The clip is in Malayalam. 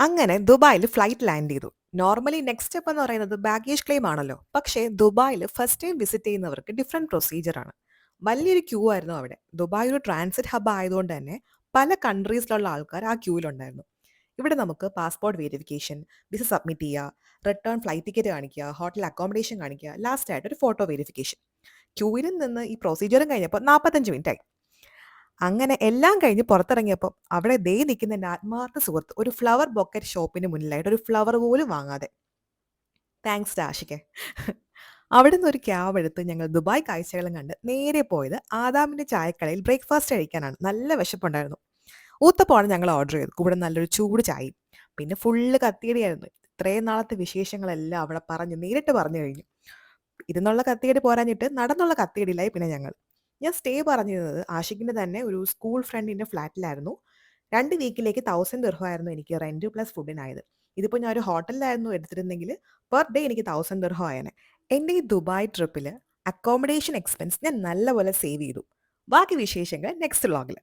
അങ്ങനെ ദുബായിൽ ഫ്ലൈറ്റ് ലാൻഡ് ചെയ്തു. നോർമലി നെക്സ്റ്റ് സ്റ്റെപ്പ് എന്ന് പറയുന്നത് ബാഗേജ് ക്ലെയിം ആണല്ലോ. പക്ഷേ ദുബായിൽ ഫസ്റ്റ് ടൈം വിസിറ്റ് ചെയ്യുന്നവർക്ക് ഡിഫറെന്റ് പ്രൊസീജിയർ ആണ്. വലിയൊരു ക്യൂ ആയിരുന്നു അവിടെ. ദുബായ് ഒരു ട്രാൻസിറ്റ് ഹബ് ആയതുകൊണ്ട് തന്നെ പല കൺട്രീസിലുള്ള ആൾക്കാർ ആ ക്യൂവിലുണ്ടായിരുന്നു. ഇവിടെ നമുക്ക് പാസ്പോർട്ട് വെരിഫിക്കേഷൻ, വിസ സബ്മിറ്റ് ചെയ്യുക, റിട്ടേൺ ഫ്ലൈറ്റ് ടിക്കറ്റ് കാണിക്കുക, ഹോട്ടൽ അക്കോമഡേഷൻ കാണിക്കുക, ലാസ്റ്റ് ആയിട്ട് ഒരു ഫോട്ടോ വെരിഫിക്കേഷൻ. ക്യൂവിൽ നിന്ന് ഈ പ്രൊസീജിയറും കഴിഞ്ഞപ്പോൾ 45 മിനിറ്റ് ആയി. അങ്ങനെ എല്ലാം കഴിഞ്ഞ് പുറത്തിറങ്ങിയപ്പം അവിടെ ദേ നിൽക്കുന്ന എൻ്റെ ആത്മാർത്ഥ സുഹൃത്ത് ഒരു ഫ്ലവർ ബൊക്കറ്റ് ഷോപ്പിന് മുന്നിലായിട്ട് ഒരു ഫ്ലവർ പോലും വാങ്ങാതെ. താങ്ക്സ് ആഷിക്കെ. അവിടെ നിന്ന് ഒരു ക്യാബ് എടുത്ത് ഞങ്ങൾ ദുബായ് കാഴ്ചകളും കണ്ട് നേരെ പോയത് ആദാമിന്റെ ചായക്കടയിൽ ബ്രേക്ക്ഫാസ്റ്റ് കഴിക്കാനാണ്. നല്ല വിശപ്പുണ്ടായിരുന്നു. ഊത്തപ്പമാണ് ഞങ്ങൾ ഓർഡർ ചെയ്തത്. കൂടെ നല്ലൊരു ചൂട് ചായയും. പിന്നെ ഫുള്ള് കത്തിയടിയായിരുന്നു. ഇത്രയും നാളത്തെ വിശേഷങ്ങളെല്ലാം അവിടെ പറഞ്ഞ് നേരിട്ട് പറഞ്ഞു കഴിഞ്ഞു. ഇരുന്നുള്ള കത്തിയടി പോരാഞ്ഞിട്ട് നടന്നുള്ള കത്തിയടിയിലായി പിന്നെ ഞങ്ങൾ. ഞാൻ സ്റ്റേ പറഞ്ഞിരുന്നത് ആഷിഖിന്റെ തന്നെ ഒരു സ്കൂൾ ഫ്രണ്ടിന്റെ ഫ്ലാറ്റിലായിരുന്നു. 2 വീക്കിലേക്ക് 1000 ദിർഹമായിരുന്നു എനിക്ക് റെന്റ് പ്ലസ് ഫുഡിനായത്. ഇതിപ്പോൾ ഞാൻ ഒരു ഹോട്ടലിലായിരുന്നു എടുത്തിരുന്നെങ്കിൽ പെർ ഡേ എനിക്ക് 1000 ദിർഹം ആയേനെ. എൻ്റെ ഈ ദുബായ് ട്രിപ്പിൽ അക്കോമഡേഷൻ എക്സ്പെൻസ് ഞാൻ നല്ലപോലെ സേവ് ചെയ്തു. ബാക്കി വിശേഷങ്ങൾ നെക്സ്റ്റ് വ്ളോഗിൽ.